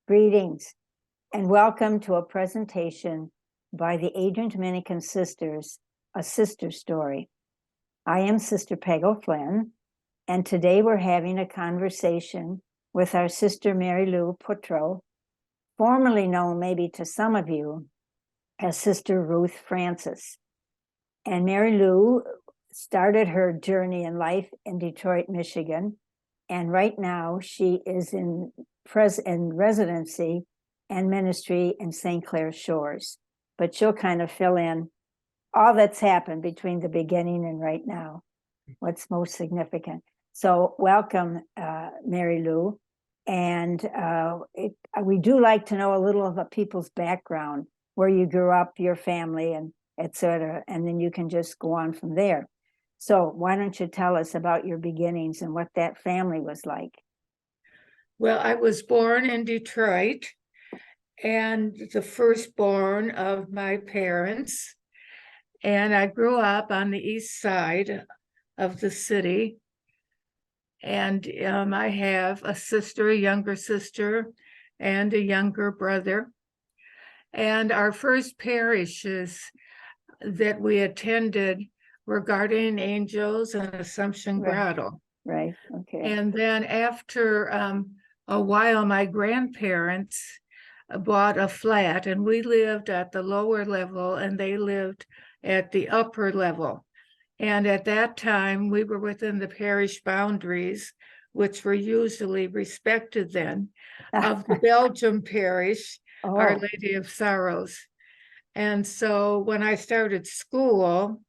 Greetings and welcome to a presentation by the Adrian Dominican Sisters, A Sister Story. I am Sister Peg O'Flynn, and today we're having a conversation with our Sister Mary Louise Putrow, formerly known maybe to some of you as Sister Ruth Francis. And Mary Lou started her journey in life in Detroit, Michigan, and right now she is in residency and ministry in St. Clair Shores. But she'll kind of fill in all that's happened between the beginning and right now, what's most significant. So welcome, Mary Lou. And we do like to know a little of a people's background, where you grew up, your family, and et cetera, and then you can just go on from there. So why don't you tell us about your beginnings and what that family was like? Well, I was born in Detroit and the firstborn of my parents. And I grew up on the east side of the city. And I have a sister, a younger sister, and a younger brother. And our first parishes that we attended were Guardian Angels and Assumption Grotto. Right, okay. And then after a while, my grandparents bought a flat, and we lived at the lower level and they lived at the upper level. And at that time, we were within the parish boundaries, which were usually respected then, of the Belgium parish, Our Lady of Sorrows. And so when I started school,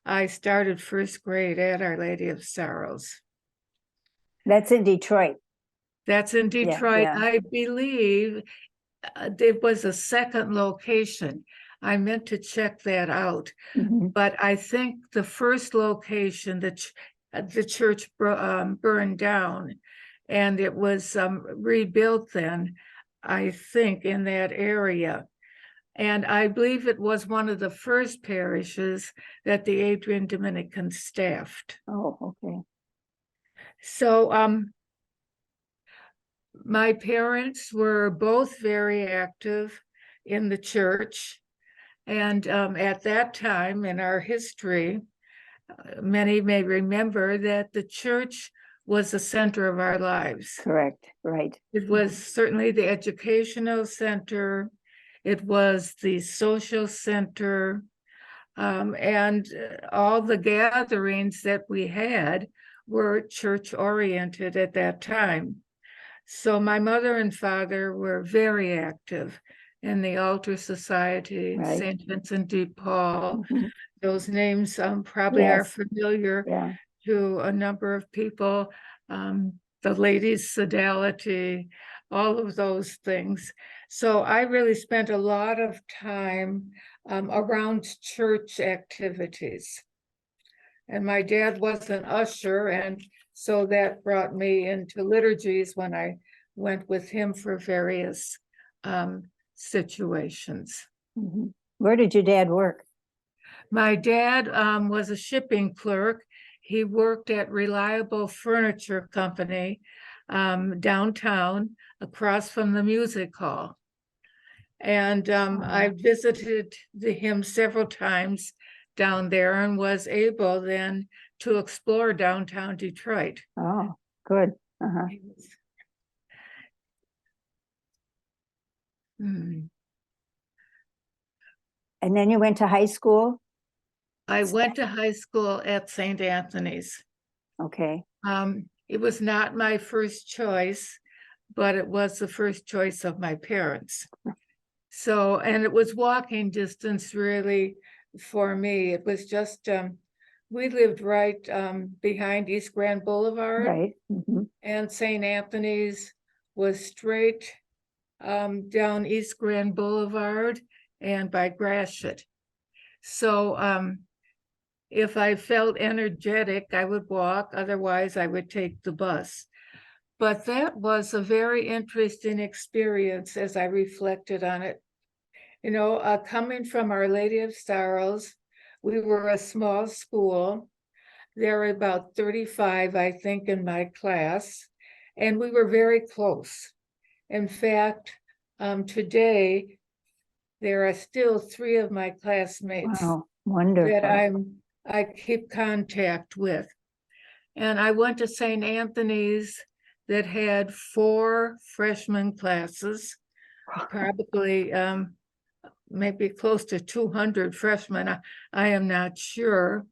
I started first grade at Our Lady of Sorrows. That's in Detroit. That's in Detroit. Yeah. I believe it was a second location. I meant to check that out. Mm-hmm. But I think the first location, the church burned down, and it was rebuilt then, I think, in that area. And I believe it was one of the first parishes that the Adrian Dominican staffed. Oh, okay. So my parents were both very active in the church. And at that time in our history, many may remember that the church was the center of our lives. Correct, right. It was certainly the educational center. It was the social center. And all the gatherings that we had were church-oriented at that time. So my mother and father were very active in the Altar Society, Right. St. Vincent de Paul. Mm-hmm. Those names probably are familiar to a number of people. The Ladies' Sodality, all of those things. So I really spent a lot of time around church activities. And my dad was an usher, and so that brought me into liturgies when I went with him for various situations. Mm-hmm. Where did your dad work? My dad was a shipping clerk. He worked at Reliable Furniture Company downtown across from the music hall. And I visited him several times down there and was able then to explore downtown Detroit. Oh, good. Uh-huh. And then you went to high school? I went to high school at St. Anthony's. Okay. It was not my first choice, but it was the first choice of my parents. So, and it was walking distance really for me. It was just, we lived right behind East Grand Boulevard. Right. Mm-hmm. And St. Anthony's was straight down East Grand Boulevard and by Gratiot. So if I felt energetic, I would walk. Otherwise, I would take the bus. But that was a very interesting experience as I reflected on it. You know, coming from Our Lady of Sorrows, we were a small school. There were about 35, I think, in my class, and we were very close. In fact, today, there are still 3 of my classmates Wow, that wonderful. I keep contact with. And I went to St. Anthony's that had 4 freshman classes, probably maybe close to 200 freshmen. I am not sure.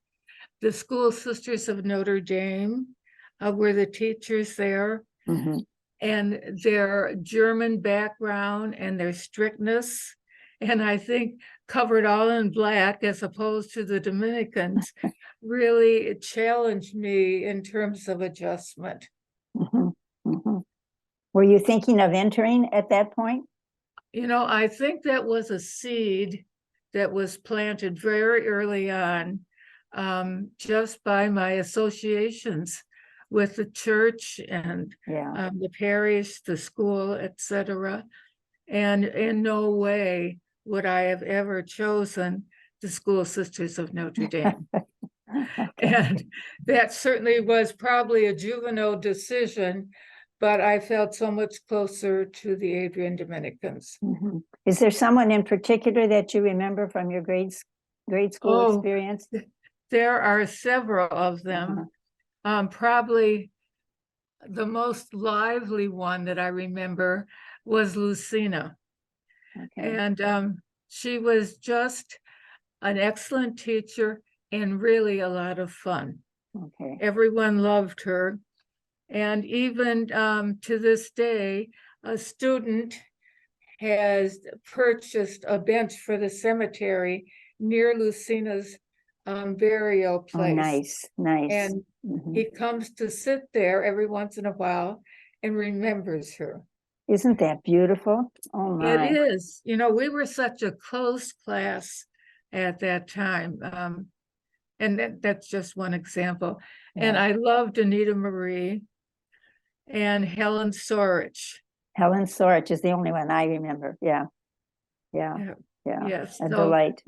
The School Sisters of Notre Dame were the teachers there, Mhm. and their German background and their strictness, and I think covered all in black as opposed to the Dominicans, really challenged me in terms of adjustment. Mhm. Mhm. Were you thinking of entering at that point? You know, I think that was a seed that was planted very early on, just by my associations with the church and Yeah. the parish, the school, etc. And in no way would I have ever chosen the School Sisters of Notre Dame. Okay. And that certainly was probably a juvenile decision, but I felt so much closer to the Adrian Dominicans. Mhm. Is there someone in particular that you remember from your grade school Oh, experience? there are several of them. Probably the most lively one that I remember was Lucina. Okay. And she was just an excellent teacher and really a lot of fun. Okay. Everyone loved her. And even to this day, a student has purchased a bench for the cemetery near Lucina's burial Oh, place. nice, nice. And he comes to sit there every once in a while and remembers her. Isn't that beautiful? Oh It my. is. You know, we were such a close class at that time. And that's just one example. And Yeah. I loved Anita Marie and Helen Sorich. Helen Sorich is the only one I remember. Yeah. Yeah. Yeah. Yeah. Yes. A So, delight.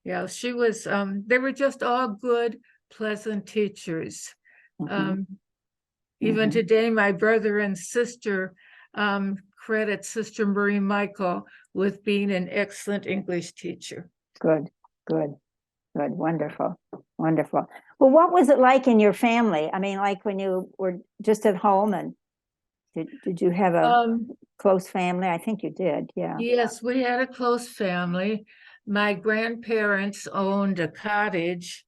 yeah, she was, they were just all good, pleasant teachers. Mhm. Even Mhm. today, my brother and sister credit Sister Marie Michael with being an excellent English teacher. Good, good, good. Wonderful, wonderful. Well, what was it like in your family? I mean, like when you were just at home, and did you have a close family? I think you did. Yeah. Yes, we had a close family. My grandparents owned a cottage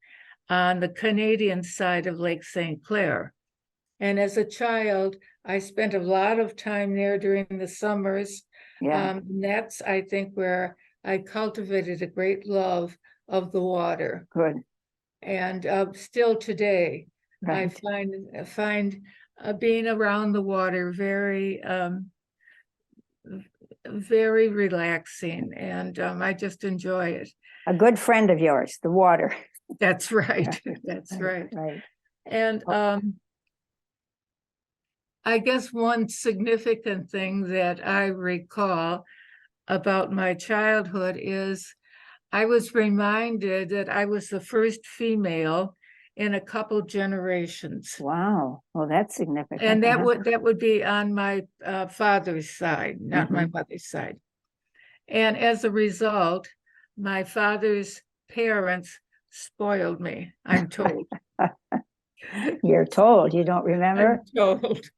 on the Canadian side of Lake St. Clair. And as a child, I spent a lot of time there during the summers. Yeah. And that's, I think, where I cultivated a great love of the water. Good. And still today, I Right. find being around the water very relaxing, and I just enjoy it. A good friend of yours, the water. That's right. That's right. Right. And I guess one significant thing that I recall about my childhood is I was reminded that I was the first female in a couple generations. Wow. Well, that's significant. And that would be on my father's side, not my mother's side. And as a result, my father's parents spoiled me, I'm told. You're told, you don't remember? I'm told.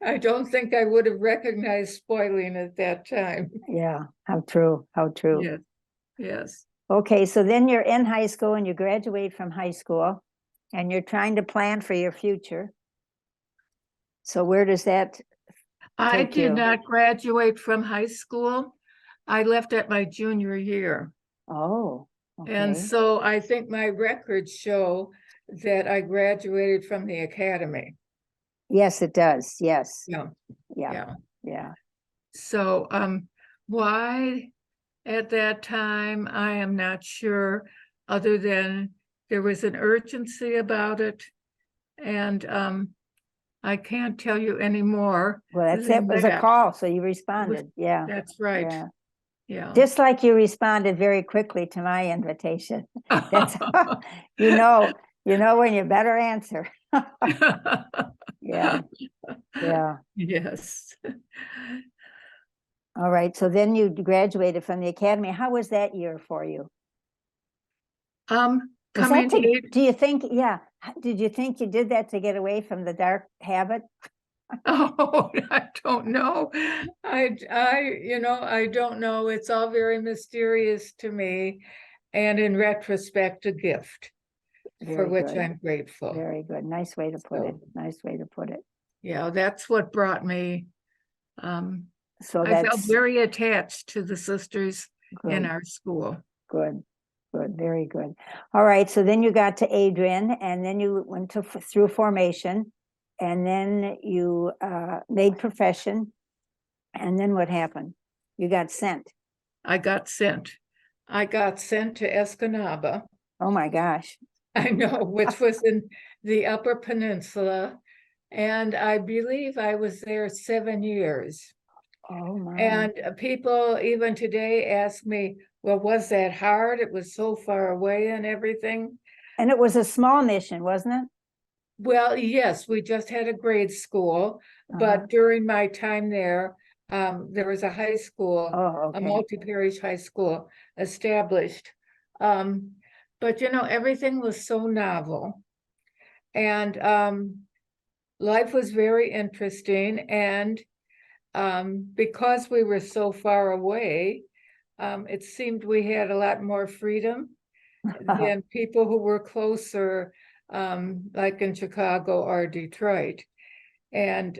I don't think I would have recognized spoiling at that time. Yeah, how true, how true. Yes, yes. Okay, so then you're in high school and you graduate from high school and you're trying to plan for your future. So where does that I take did you? not graduate from high school. I left at my junior year. Oh, And okay. so I think my records show that I graduated from the academy. Yes, it does. Yes. Yeah, Yeah. yeah. Yeah. So why at that time, I am not sure, other than there was an urgency about it. And I can't tell you any more. Well, that was a call, so you responded. Yeah. That's right. Yeah. Yeah. Just like you responded very quickly to my invitation. That's you know You know when you better answer. Yeah, yeah. Yes. All right. So then you graduated from the academy. How was that year for you? Was Coming that to, do you think, yeah, did you think you did that to get away from the dark habit? oh, I don't know. I don't know. It's all very mysterious to me. And in retrospect, a gift for Very which good. I'm grateful. Very good. Nice way to put it. So, Nice way to put it. yeah, that's what brought me. So I felt that's very attached to the sisters in good, our school. good, good, very good. All right. So then you got to Adrian, and then you went through formation, and then you made profession. And then what happened? You got sent. I got sent. I got sent to Escanaba. Oh my gosh. I know, which was in the Upper Peninsula. And I believe I was there 7 years. Oh my. And people even today ask me, well, was that hard? It was so far away and everything. And it was a small mission, wasn't it? Well, yes, we just had a grade school, but during my time there was a high school, Oh, a okay. multi-parish high school established. But everything was so novel, and life was very interesting. And because we were so far away, it seemed we had a lot more freedom than people who were closer, like in Chicago or Detroit. And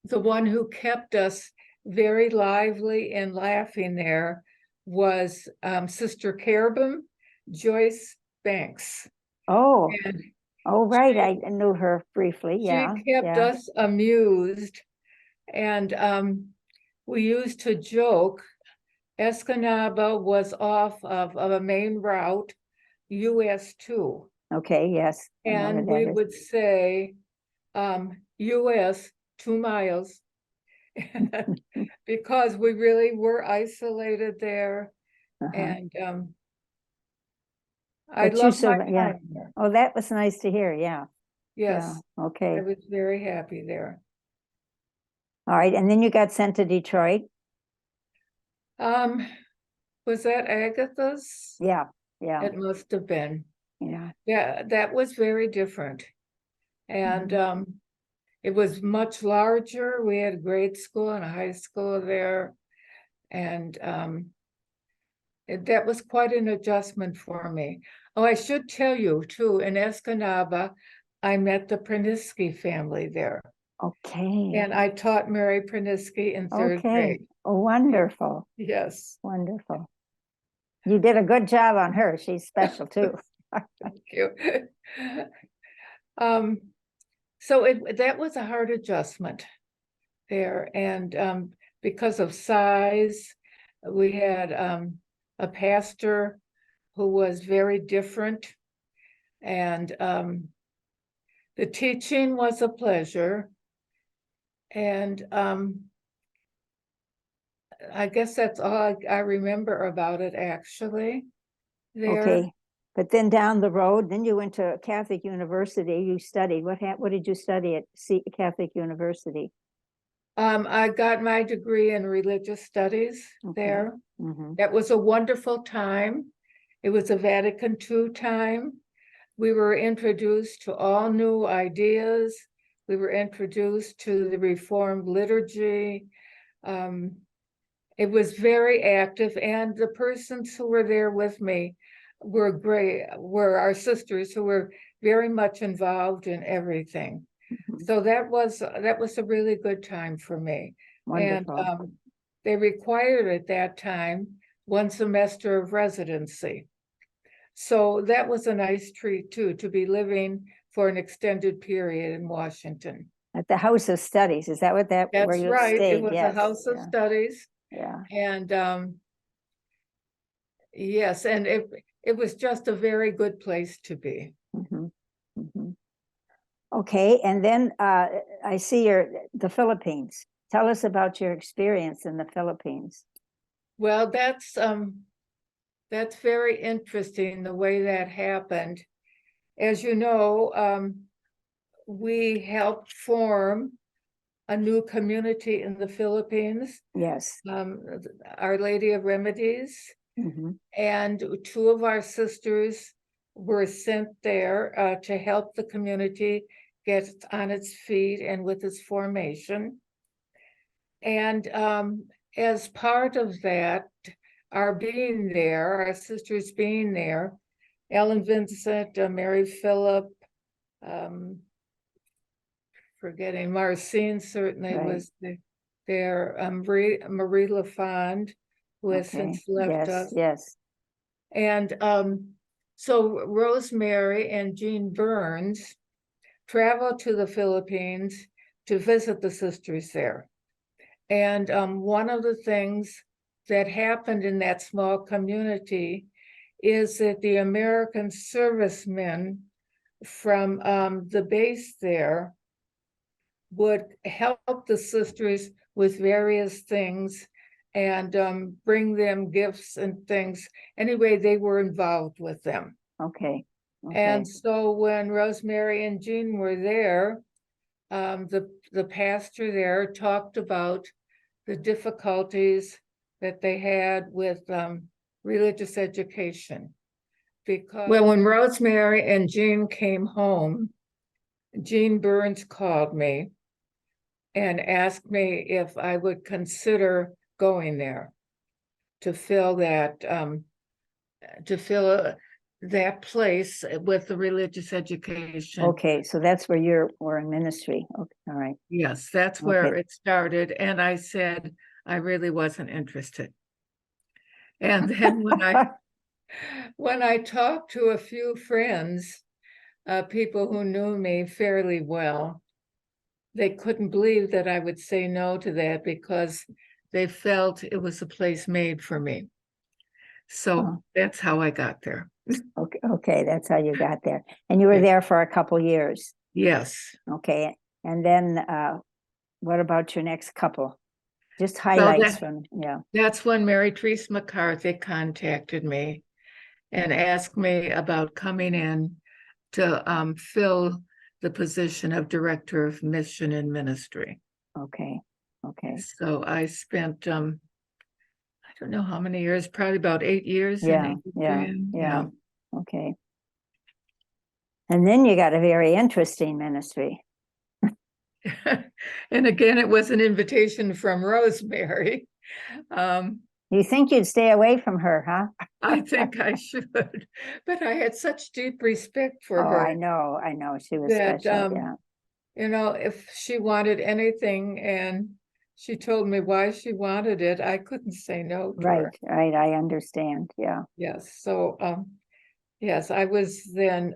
the one who kept us very lively and laughing there was Sister Carabin Joyce Banks. Oh, And oh, right. I knew her briefly. Yeah. she kept Yeah. us amused. And we used to joke. Escanaba was off of a main route, US 2. Okay. Yes. I know And where we that is. would say US 2 miles because we really were isolated there. And I But you loved my yeah. time there. Oh, that was nice to hear. Yeah. Yes, Yeah. Okay. I was very happy there. All right. And then you got sent to Detroit. Was that Agatha's? Yeah. Yeah. It must have been. Yeah. Yeah, that was very different. And it was much larger. We had a grade school and a high school there. And that was quite an adjustment for me. Oh, I should tell you too, in Escanaba, I met the Praniski family there. Okay. And I taught Mary Praniski in third Okay. grade. Oh, wonderful. Yes. Wonderful. You did a good job on her. She's special too. Thank you. So that was a hard adjustment there. And because of size, we had a pastor who was very different. And the teaching was a pleasure. And I guess that's all I remember about it, actually. There. Okay. But then down the road, then you went to Catholic University. You studied. What did you study at Catholic University? I got my degree in religious studies there. That was a wonderful time. It was a Vatican II time. We were introduced to all new ideas. We were introduced to the Reformed liturgy. It was very active, and the persons who were there with me were great, were our sisters who were very much involved in everything. So that was a really good time for me. Wonderful. And they required at that time 1 semester of residency. So that was a nice treat too, to be living for an extended period in Washington. At the House of Studies, is that what That's where you right. stayed? It was Yes. a House of Studies. Yeah. And yes, and it was just a very good place to be. Okay, and then I see the Philippines. Tell us about your experience in the Philippines. Well, that's very interesting the way that happened. as you know, we helped form a new community in the Philippines, Yes. Our Lady of Remedies, Mhm. and two of our sisters were sent there to help the community get on its feet and with its formation. And as part of that, our being there, our sisters being there, Ellen Vincent, Mary Phillip, forgetting Marcine certainly Right. was there, Marie LaFond, who has Okay. since left Yes. us. Yes. And so Rosemary and Jean Burns traveled to the Philippines to visit the sisters there. And one of the things that happened in that small community is that the American servicemen from the base there would help the sisters with various things and bring them gifts and things. Anyway, they were involved with them. Okay. Okay. And so when Rosemary and Jean were there, the pastor there talked about the difficulties that they had with religious education. Because well, when Rosemary and Jean came home, Jean Burns called me and asked me if I would consider going there to fill that place with the religious education. Okay, so that's where you were in ministry. Okay, all right. Yes, that's where Okay. it started. And I said I really wasn't interested. And then when I talked to a few friends, people who knew me fairly well, they couldn't believe that I would say no to that because they felt it was a place made for me. So that's how I got there. Okay, okay, that's how you got there. And you were there for a couple years. Yes. Okay. And then what about your next couple? Just highlights from, yeah. That's when Mary Therese McCarthy contacted me and asked me about coming in to fill the position of Director of Mission and Ministry. Okay. Okay. So I spent I don't know how many years, probably about 8 years Yeah, in yeah, Adrian. yeah. Okay. And then you got a very interesting ministry. And again, it was an invitation from Rosemary. You think you'd stay away from her, huh? I think I should, but I had such deep respect for Oh, her. I know. She was That, special, yeah. you know, if she wanted anything and she told me why she wanted it, I couldn't say no to her. Right, I understand, yeah. Yes, so, yes, I was then,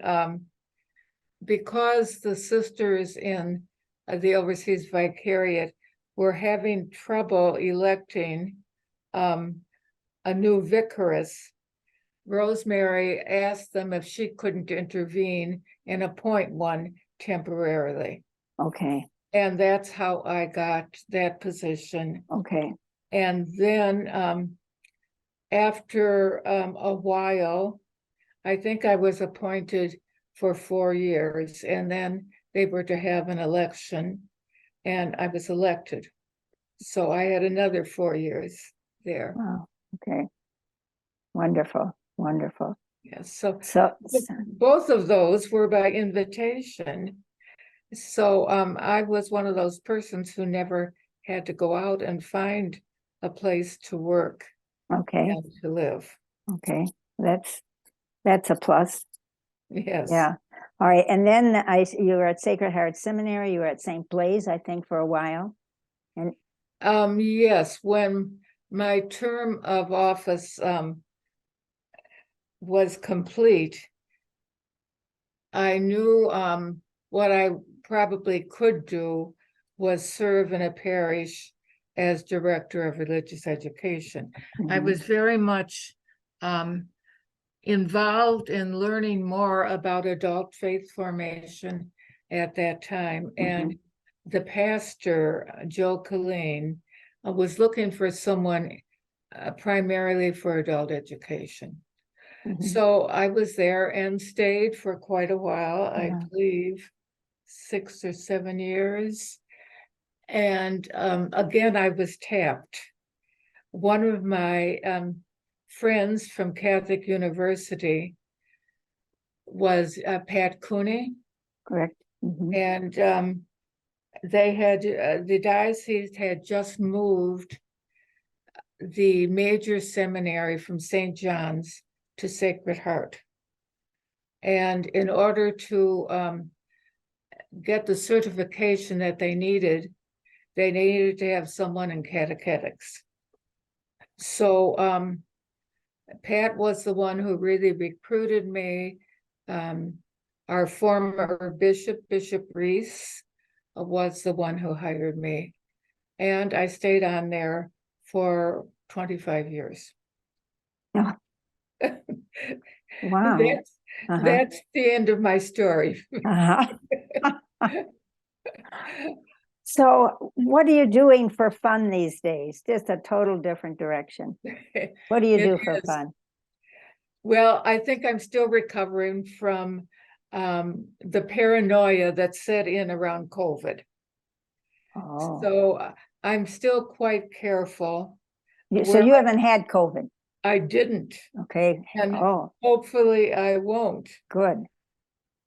because the sisters in the Overseas Vicariate were having trouble electing a new vicaress, Rosemary asked them if she couldn't intervene and appoint one temporarily. Okay. And that's how I got that position. Okay. And then after a while, I think I was appointed for 4 years, and then they were to have an election, and I was elected. So I had another 4 years there. Wow. Okay. Wonderful. Yes. So So both of those were by invitation. So I was one of those persons who never had to go out and find a place to work okay. and to live. Okay. That's a plus. Yes. Yeah. All right. And then you were at Sacred Heart Seminary, you were at St. Blaise, I think, for a while. And yes, when my term of office was complete, I knew what I probably could do was serve in a parish as Director of Religious Education. I was very much involved in learning more about adult faith formation at that time. And the pastor, Joe Colleen, was looking for someone primarily for adult education. So I was there and stayed for quite a while, I Yeah. believe 6 or 7 years. And again, I was tapped. One of my friends from Catholic University was Pat Cooney, Correct. and they had the diocese had just moved the major seminary from St. John's to Sacred Heart. And in order to get the certification that they needed to have someone in catechetics. So Pat was the one who really recruited me. Our former bishop, Bishop Reese, was the one who hired me. And I stayed on there for 25 years. Oh. Wow. That's the end of my story. So what are you doing for fun these days? Just a total different direction. What do you do for fun? Well, I think I'm still recovering from the paranoia that set in around COVID. Oh. So I'm still quite careful. So you haven't had COVID? I didn't. Okay. And hopefully I won't. Good.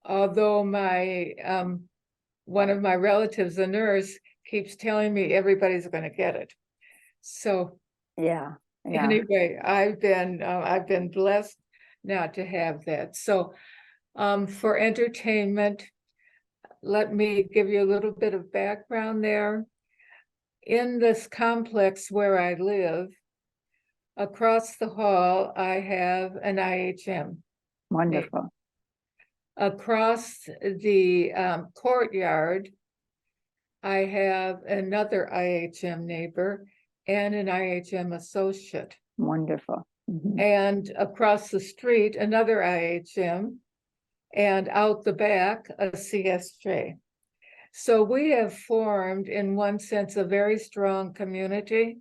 Although my one of my relatives, a nurse, keeps telling me everybody's going to get it. So yeah. Anyway, I've been blessed not to have that. So for entertainment, let me give you a little bit of background there. In this complex where I live, across the hall, I have an IHM. Wonderful. Across the courtyard, I have another IHM neighbor and an IHM associate. Wonderful. And across the street, another IHM, and out the back, a CSJ. So we have formed, in one sense, a very strong community,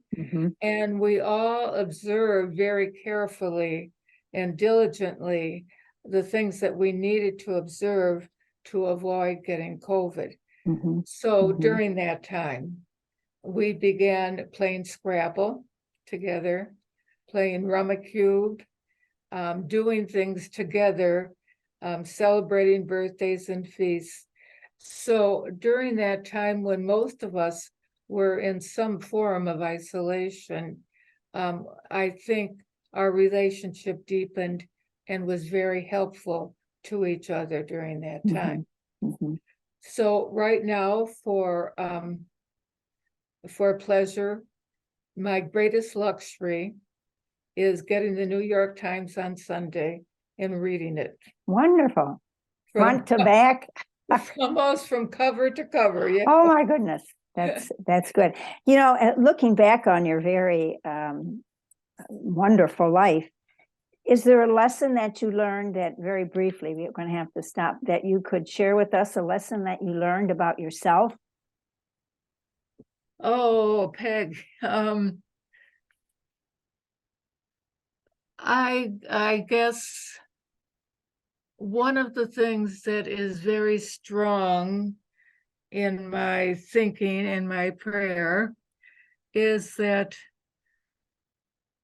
and we all observe very carefully and diligently the things that we needed to observe to avoid getting COVID. So during that time, we began playing Scrabble together, playing Rummikub, doing things together, celebrating birthdays and feasts. So during that time when most of us were in some form of isolation, I think our relationship deepened and was very helpful to each other during that time. So right now, for pleasure, my greatest luxury is getting the New York Times on Sunday and reading it. Wonderful. Front to back. Almost from cover to cover. Yeah. Oh my goodness. That's good. You know, looking back on your very wonderful life, is there a lesson that you learned that, very briefly, we're going to have to stop, that you could share with us, a lesson that you learned about yourself? Oh, Peg, I guess one of the things that is very strong in my thinking and my prayer is that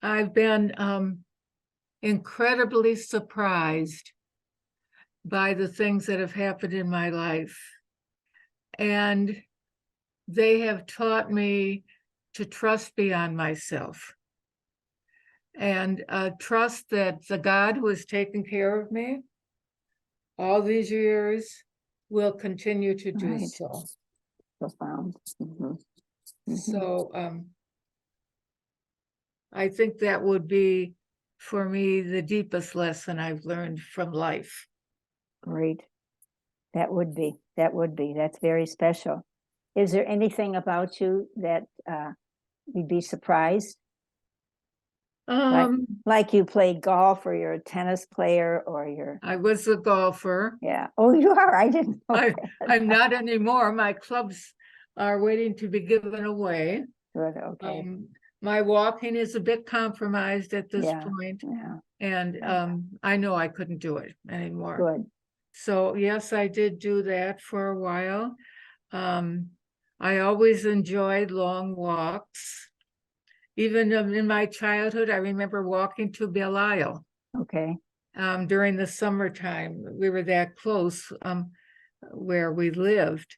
I've been incredibly surprised by the things that have happened in my life. And they have taught me to trust beyond myself and trust that the God who has taken care of me all these years will continue to do so. Profound. So I think that would be, for me, the deepest lesson I've learned from life. Great. That would be. That's very special. Is there anything about you that you'd be surprised? Like you played golf, or you're a tennis player, or you're... I was a golfer. Yeah. Oh, you are? I didn't know I'm not anymore. My clubs are waiting to be given away. Good, okay. my walking is a bit compromised at this Yeah, point, yeah, and I know I couldn't do it anymore. good. So yes, I did do that for a while. I always enjoyed long walks. Even in my childhood, I remember walking to Belle Okay. during the summertime. We were that close where we lived.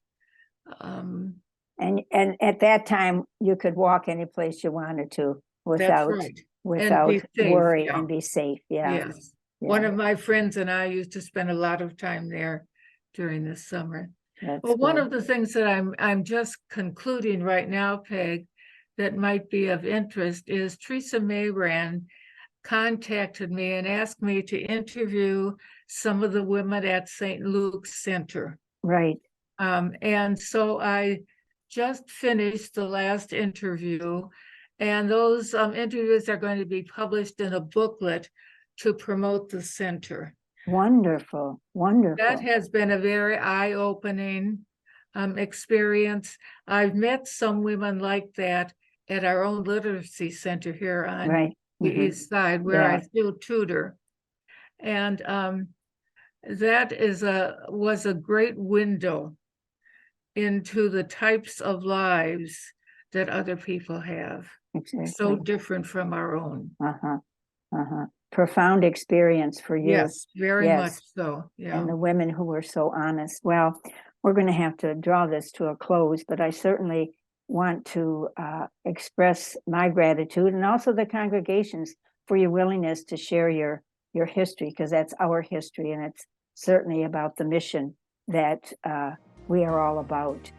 And at that time, you could walk any place you wanted to That's without right. And without be safe, worry yeah. and be safe. Yeah. Yes. Yeah. One of my friends and I used to spend a lot of time there during the summer. That's Well, one good. of the things that I'm just concluding right now, Peg, that might be of interest is Teresa Mayran contacted me and asked me to interview some of the women at St. Luke's Center. Right. And so I just finished the last interview, and those interviews are going to be published in a booklet to promote the center. Wonderful. Wonderful. That has been a very eye-opening experience. I've met some women like that at our own literacy center here on Right. the Mhm. east side, where I Yeah. still tutor. And that was a great window into the types of lives that other people have, Exactly. so different from our own. Uh-huh. Uh-huh. Profound experience for you. Yes, very much Yes. so. Yeah. And the women who were so honest. Well, we're going to have to draw this to a close, but I certainly want to express my gratitude and also the congregations for your willingness to share your history, because that's our history, and it's certainly about the mission that we are all about.